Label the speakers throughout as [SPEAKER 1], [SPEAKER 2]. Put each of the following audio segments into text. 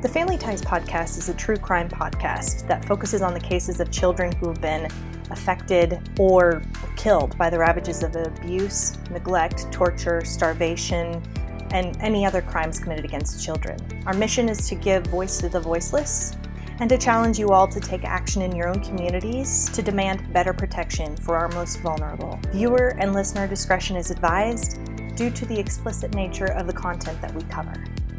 [SPEAKER 1] The Family Ties podcast is a true crime podcast that focuses on the cases of children who have been affected or killed by the ravages of abuse, neglect, torture, starvation, and any other crimes committed against children. Our mission is to give voice to the voiceless and to challenge you all to take action in your own communities to demand better protection for our most vulnerable. Viewer and listener discretion is advised due to the explicit nature of the content that we cover.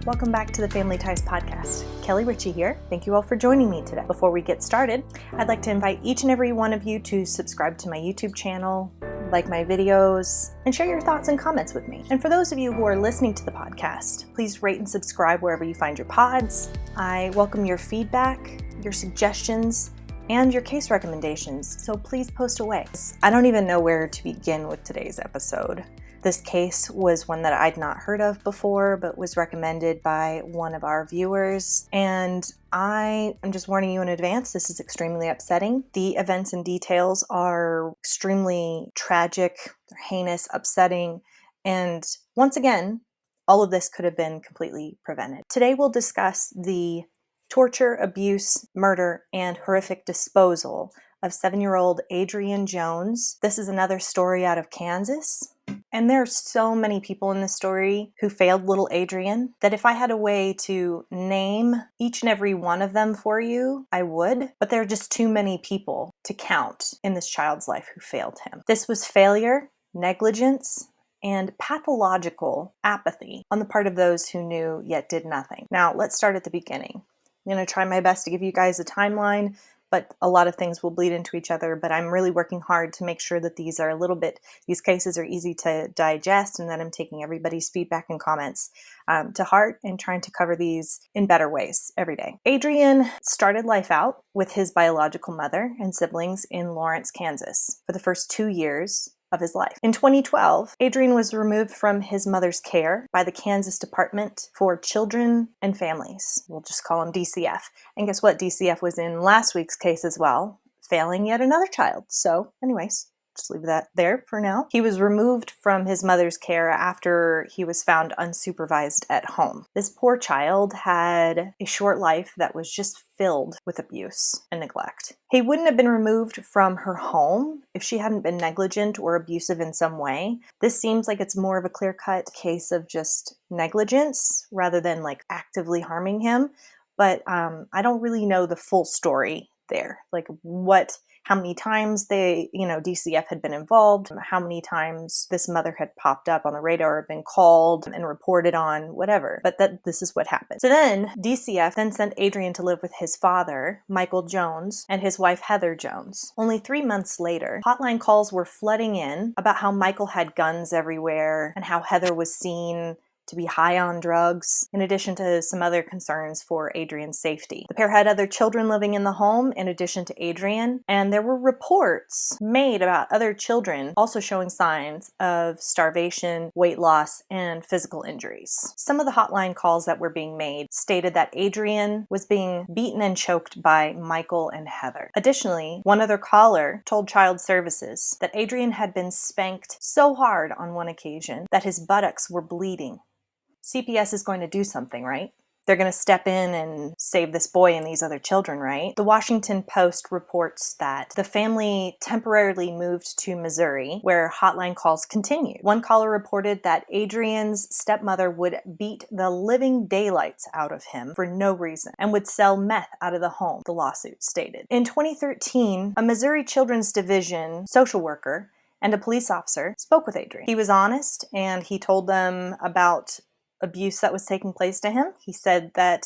[SPEAKER 1] Welcome back to the Family Ties podcast. Kelly Ritchie here. Thank you all for joining me today. Before we get started, I'd like to invite each and every one of you to subscribe to my YouTube channel, like my videos, and share your thoughts and comments with me. And for those of you who are listening to the podcast, please rate and subscribe wherever you find your pods. I welcome your feedback, your suggestions, and your case recommendations, so please post away. I don't even know where to begin with today's episode. This case was one that I'd not heard of before, but was recommended by one of our viewers. And I am just warning you in advance, this is extremely upsetting. The events and details are extremely tragic, they're heinous, upsetting, and once again, all of this could have been completely prevented. Today we'll discuss the torture, abuse, murder, and horrific disposal of 7-year-old Adrian Jones. This is another story out of Kansas. And there are so many people in this story who failed little Adrian that if I had a way to name each and every one of them for you, I would. But there are just too many people to count in this child's life who failed him. This was failure, negligence, and pathological apathy on the part of those who knew yet did nothing. Now, let's start at the beginning. I'm going to try my best to give you guys a timeline, but a lot of things will bleed into each other, but I'm really working hard to make sure that these cases are easy to digest, and that I'm taking everybody's feedback and comments to heart and trying to cover these in better ways every day. Adrian started life out with his biological mother and siblings in Lawrence, Kansas for the first 2 years of his life. In 2012, Adrian was removed from his mother's care by the Kansas Department for Children and Families. We'll just call him DCF. And guess what? DCF was in last week's case as well, failing yet another child. So anyways, just leave that there for now. He was removed from his mother's care after he was found unsupervised at home. This poor child had a short life that was just filled with abuse and neglect. He wouldn't have been removed from her home if she hadn't been negligent or abusive in some way. This seems like it's more of a clear-cut case of just negligence rather than like actively harming him. But I don't really know the full story there. Like how many times DCF had been involved, how many times this mother had popped up on the radar, had been called and reported on, whatever. But this is what happened. So then DCF then sent Adrian to live with his father, Michael Jones, and his wife, Heather Jones. Only 3 months later, hotline calls were flooding in about how Michael had guns everywhere and how Heather was seen to be high on drugs, in addition to some other concerns for Adrian's safety. The pair had other children living in the home in addition to Adrian, and there were reports made about other children also showing signs of starvation, weight loss, and physical injuries. Some of the hotline calls that were being made stated that Adrian was being beaten and choked by Michael and Heather. Additionally, one other caller told Child Services that Adrian had been spanked so hard on one occasion that his buttocks were bleeding. CPS is going to do something, right? They're going to step in and save this boy and these other children, right? The Washington Post reports that the family temporarily moved to Missouri, where hotline calls continued. One caller reported that Adrian's stepmother would beat the living daylights out of him for no reason and would sell meth out of the home, the lawsuit stated. In 2013, a Missouri Children's Division social worker and a police officer spoke with Adrian. He was honest, and he told them about abuse that was taking place to him. He said that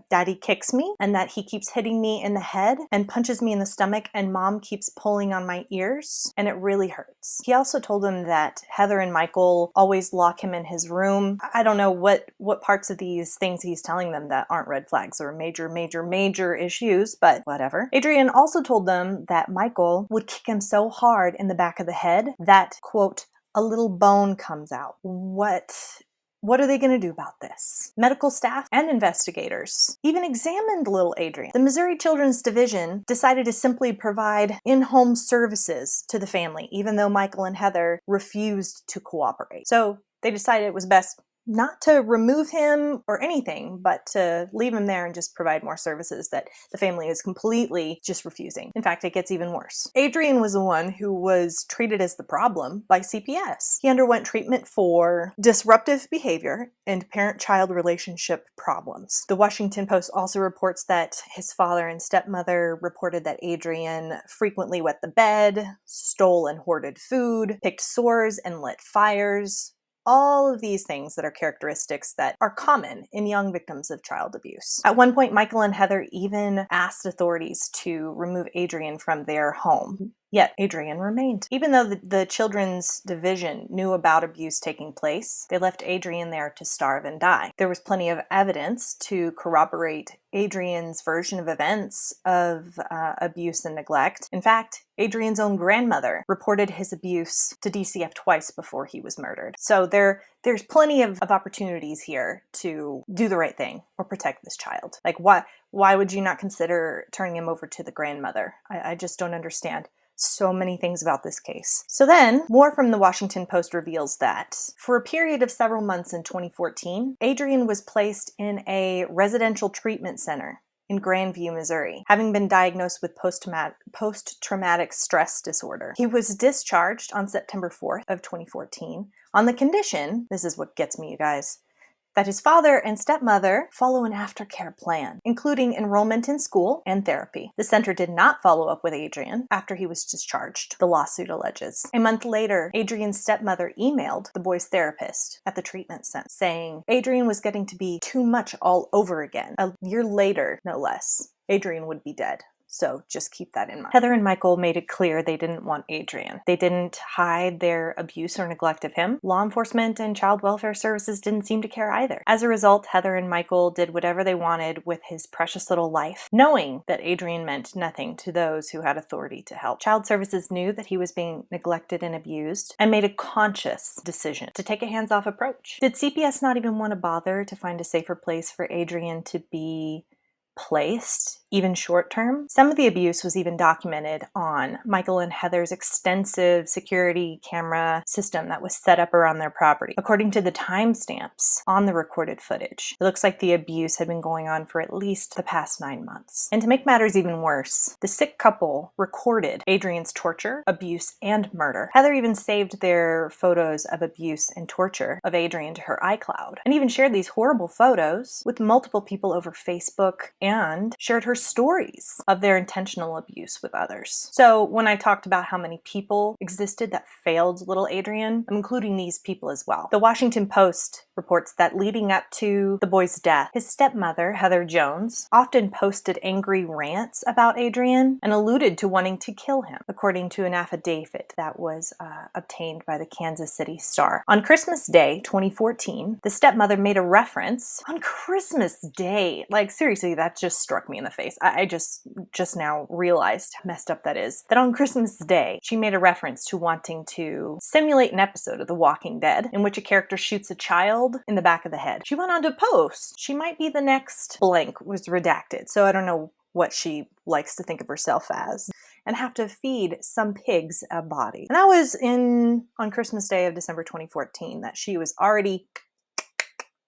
[SPEAKER 1] daddy kicks me and that he keeps hitting me in the head and punches me in the stomach, and mom keeps pulling on my ears and it really hurts. He also told him that Heather and Michael always lock him in his room. I don't know what parts of these things he's telling them that aren't red flags or major issues, but whatever. Adrian also told them that Michael would kick him so hard in the back of the head that, quote, a little bone comes out. What are they going to do about this? Medical staff and investigators even examined little Adrian. The Missouri Children's Division decided to simply provide in-home services to the family, even though Michael and Heather refused to cooperate. So they decided it was best not to remove him or anything, but to leave him there and just provide more services that the family is completely just refusing. In fact, it gets even worse. Adrian was the one who was treated as the problem by CPS. He underwent treatment for disruptive behavior and parent-child relationship problems. The Washington Post also reports that his father and stepmother reported that Adrian frequently wet the bed, stole and hoarded food, picked sores and lit fires. All of these things that are characteristics that are common in young victims of child abuse. At one point, Michael and Heather even asked authorities to remove Adrian from their home. Yet Adrian remained. Even though the children's division knew about abuse taking place, they left Adrian there to starve and die. There was plenty of evidence to corroborate Adrian's version of events of abuse and neglect. In fact, Adrian's own grandmother reported his abuse to DCF twice before he was murdered. So there's plenty of opportunities here to do the right thing or protect this child. Like, why would you not consider turning him over to the grandmother? I just don't understand. So many things about this case. So then, more from the Washington Post reveals that for a period of several months in 2014, Adrian was placed in a residential treatment center in Grandview, Missouri, having been diagnosed with post-traumatic stress disorder. He was discharged on September 4th of 2014 on the condition, this is what gets me, you guys, that his father and stepmother follow an aftercare plan, including enrollment in school and therapy. The center did not follow up with Adrian after he was discharged, the lawsuit alleges. A month later, Adrian's stepmother emailed the boy's therapist at the treatment center saying Adrian was getting to be too much all over again. A year later, no less, Adrian would be dead. So just keep that in mind. Heather and Michael made it clear they didn't want Adrian. They didn't hide their abuse or neglect of him. Law enforcement and child welfare services didn't seem to care either. As a result, Heather and Michael did whatever they wanted with his precious little life, knowing that Adrian meant nothing to those who had authority to help. Child services knew that he was being neglected and abused and made a conscious decision to take a hands-off approach. Did CPS not even want to bother to find a safer place for Adrian to be placed, even short term? Some of the abuse was even documented on Michael and Heather's extensive security camera system that was set up around their property. According to the timestamps on the recorded footage, it looks like the abuse had been going on for at least the past 9 months. And to make matters even worse, the sick couple recorded Adrian's torture, abuse, and murder. Heather even saved their photos of abuse and torture of Adrian to her iCloud, and even shared these horrible photos with multiple people over Facebook and shared her stories of their intentional abuse with others. So when I talked about how many people existed that failed little Adrian, I'm including these people as well. The Washington Post reports that leading up to the boy's death, his stepmother, Heather Jones, often posted angry rants about Adrian and alluded to wanting to kill him, according to an affidavit that was obtained by the Kansas City Star. On Christmas Day, 2014, the stepmother made a reference on Christmas Day. Like, seriously, that just struck me in the face. I just now realized how messed up that is. That on Christmas Day, she made a reference to wanting to simulate an episode of The Walking Dead in which a character shoots a child in the back of the head. She went on to post, she might be the next blank was redacted, so I don't know what she likes to think of herself as, and have to feed some pigs a body. And that was on Christmas Day of December 2014 that she was already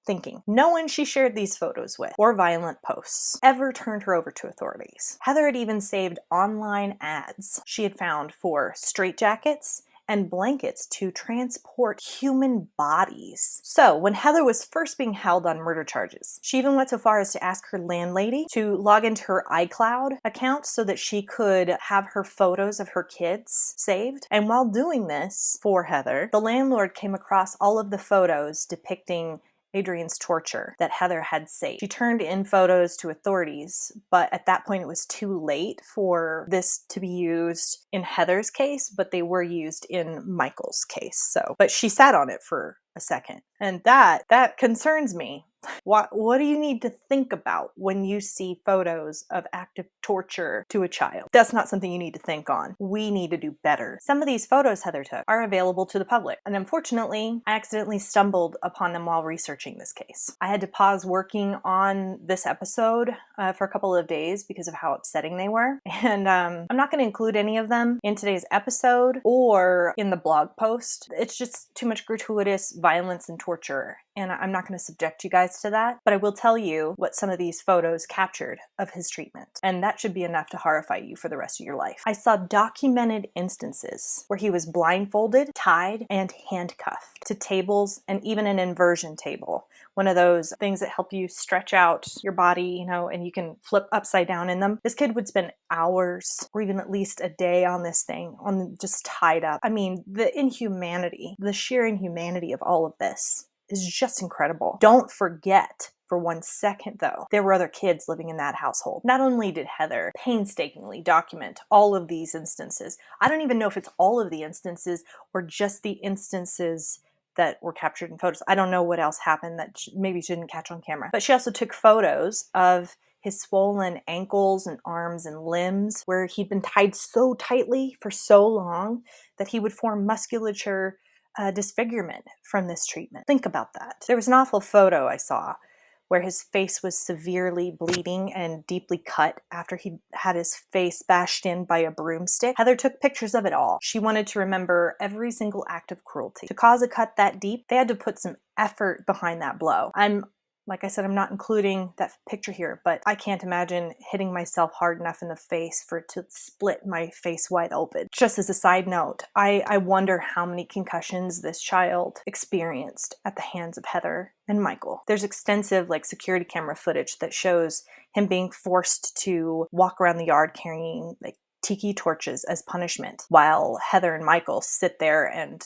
[SPEAKER 1] thinking. No one she shared these photos with or violent posts ever turned her over to authorities. Heather had even saved online ads she had found for straitjackets and blankets to transport human bodies. So when Heather was first being held on murder charges, she even went so far as to ask her landlady to log into her iCloud account so that she could have her photos of her kids saved. And while doing this for Heather, the landlord came across all of the photos depicting Adrian's torture that Heather had saved. She turned in photos to authorities, but at that point it was too late for this to be used in Heather's case, but they were used in Michael's case. But she sat on it for a second, and that concerns me. What do you need to think about when you see photos of active torture to a child? That's not something you need to think on. We need to do better. Some of these photos Heather took are available to the public, and unfortunately, I accidentally stumbled upon them while researching this case. I had to pause working on this episode for a couple of days because of how upsetting they were, and I'm not going to include any of them in today's episode or in the blog post. It's just too much gratuitous violence and torture, and I'm not going to subject you guys to that, but I will tell you what some of these photos captured of his treatment, and that should be enough to horrify you for the rest of your life. I saw documented instances where he was blindfolded, tied, and handcuffed to tables and even an inversion table. One of those things that help you stretch out your body, and you can flip upside down in them. This kid would spend hours or even at least a day on this thing, just tied up. I mean, the inhumanity, the sheer inhumanity of all of this is just incredible. Don't forget for 1 second, though, there were other kids living in that household. Not only did Heather painstakingly document all of these instances, I don't even know if it's all of the instances or just the instances that were captured in photos. I don't know what else happened that maybe she didn't catch on camera. But she also took photos of his swollen ankles and arms and limbs where he'd been tied so tightly for so long that he would form musculature disfigurement from this treatment. Think about that. There was an awful photo I saw where his face was severely bleeding and deeply cut after he had his face bashed in by a broomstick. Heather took pictures of it all. She wanted to remember every single act of cruelty. To cause a cut that deep, they had to put some effort behind that blow. Like I said, I'm not including that picture here, but I can't imagine hitting myself hard enough in the face for it to split my face wide open. Just as a side note, I wonder how many concussions this child experienced at the hands of Heather and Michael. There's extensive security camera footage that shows him being forced to walk around the yard carrying tiki torches as punishment while Heather and Michael sit there and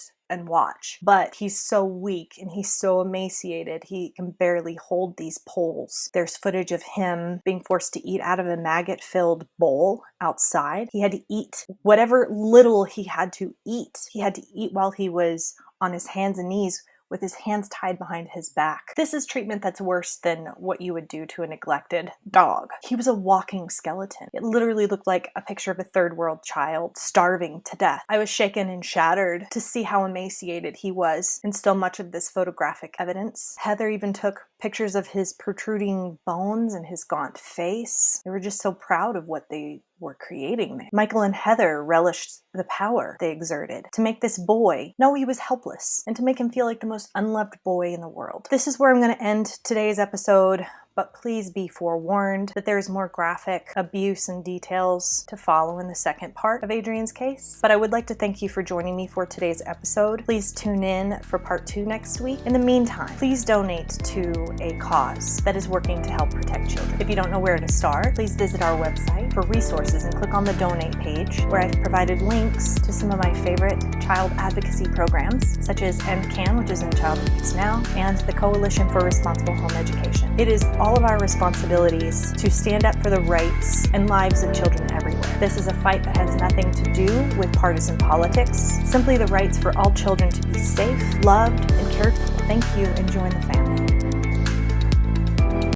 [SPEAKER 1] watch. But he's so weak and he's so emaciated, he can barely hold these poles. There's footage of him being forced to eat out of a maggot-filled bowl outside. He had to eat whatever little he had to eat. He had to eat while he was on his hands and knees with his hands tied behind his back. This is treatment that's worse than what you would do to a neglected dog. He was a walking skeleton. It literally looked like a picture of a third world child starving to death. I was shaken and shattered to see how emaciated he was in so much of this photographic evidence. Heather even took pictures of his protruding bones and his gaunt face. They were just so proud of what they were creating there. Michael and Heather relished the power they exerted to make this boy know he was helpless and to make him feel like the most unloved boy in the world. This is where I'm going to end today's episode, but please be forewarned that there's more graphic abuse and details to follow in the second part of Adrian's case. But I would like to thank you for joining me for today's episode. Please tune in for part 2 next week. In the meantime, please donate to a cause that is working to help protect children. If you don't know where to start, please visit our website for resources and click on the donate page where I've provided links to some of my favorite child advocacy programs, such as NCAN, which is in Child Abuse Now, and the Coalition for Responsible Home Education. It is all of our responsibilities to stand up for the rights and lives of children everywhere. This is a fight that has nothing to do with partisan politics, simply the rights for all children to be safe, loved, and cared for. Thank you, and join the family.